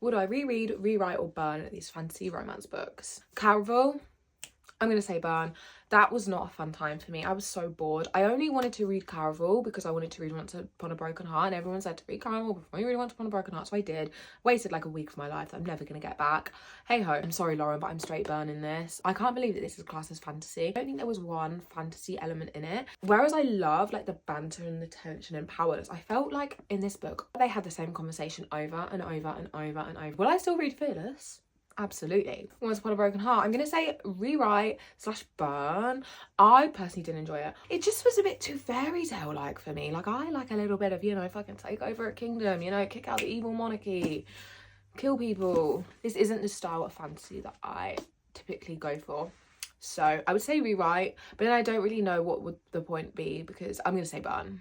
Would I reread, rewrite or burn these fantasy romance books? Caraval, I'm going to say burn. That was not a fun time for me. I was so bored. I only wanted to read Caraval because I wanted to read Once Upon a Broken Heart, and everyone said to read Caraval before you read Once Upon a Broken Heart, so I did. Wasted like a week of my life that I'm never going to get back. Hey ho, I'm sorry Lauren, but I'm straight burning this. I can't believe that this is classed as fantasy. I don't think there was one fantasy element in it. Whereas I love like the banter and the tension and powers, I felt like in this book, they had the same conversation over and over and over and over. Will I still read Fearless? Absolutely. Once Upon a Broken Heart, I'm gonna say rewrite / burn. I personally didn't enjoy it. It just was a bit too fairy tale like for me. Like, I like a little bit of, you know, fucking take over a kingdom, you know, kick out the evil monarchy, kill people. This isn't the style of fantasy that I typically go for. So I would say rewrite, but then I don't really know what would the point be, because I'm gonna say burn.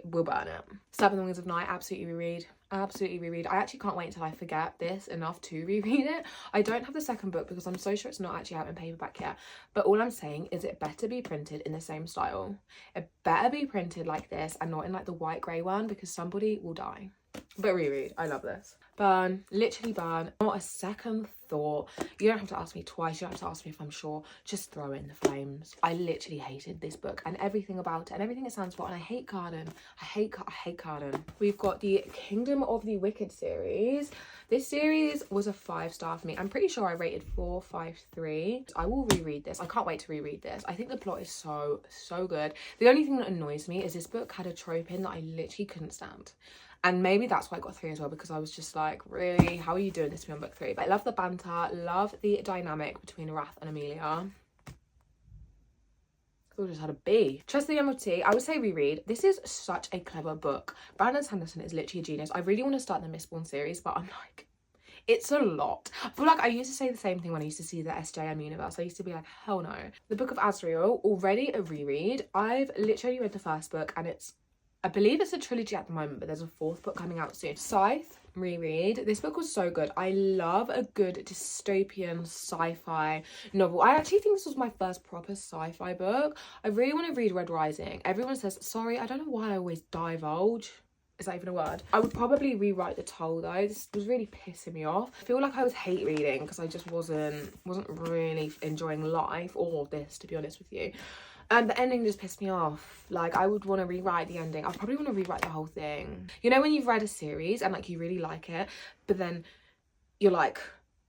We'll burn it. Seven Wings of Night, absolutely reread. Absolutely reread. I actually can't wait until I forget this enough to reread it. I don't have the second book because I'm so sure it's not actually out in paperback yet. But all I'm saying is it better be printed in the same style. It better be printed like this and not in like the white grey one, because somebody will die. But reread. I love this. Burn. Literally burn. Not a second thought. You don't have to ask me twice. You don't have to ask me if I'm sure. Just throw it in the flames. I literally hated this book and everything about it and everything it stands for. And I hate Carden. I hate Carden. We've got the Kingdom of the Wicked series. This series was a 5-star for me. I'm pretty sure I rated 4.53. I will reread this. I can't wait to reread this. I think the plot is so good. The only thing that annoys me is this book had a trope in that I literally couldn't stand. And maybe that's why I got 3 as well, because I was just like, really, how are you doing this to me on book 3? But I love the banter, love the dynamic between Wrath and Amelia. I just had a B. Trust the MFT, I would say reread. This is such a clever book. Brandon Sanderson is literally a genius. I really want to start the Mistborn series, but I'm like, it's a lot. I feel like I used to say the same thing when I used to see the SJM universe. I used to be like, hell no. The Book of Azrael, already a reread. I've literally read the first book and I believe it's a trilogy at the moment, but there's a 4th book coming out soon. Scythe, reread. This book was so good. I love a good dystopian sci-fi novel. I actually think this was my first proper sci-fi book. I really want to read Red Rising. Everyone says, sorry, I don't know why I always divulge. Is that even a word? I would probably rewrite The Toll though. This was really pissing me off. I feel like I was hate reading because I just wasn't really enjoying life or this, to be honest with you. And the ending just pissed me off. Like, I would want to rewrite the ending. I'd probably want to rewrite the whole thing. You know when you've read a series and like you really like it, but then you're like,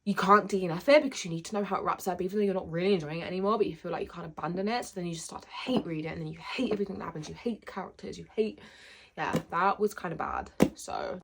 you can't DNF it because you need to know how it wraps up, even though you're not really enjoying it anymore, but you feel like you can't abandon it. So then you just start to hate read it, and then you hate everything that happens. You hate the characters, you hate, yeah, that was kind of bad. So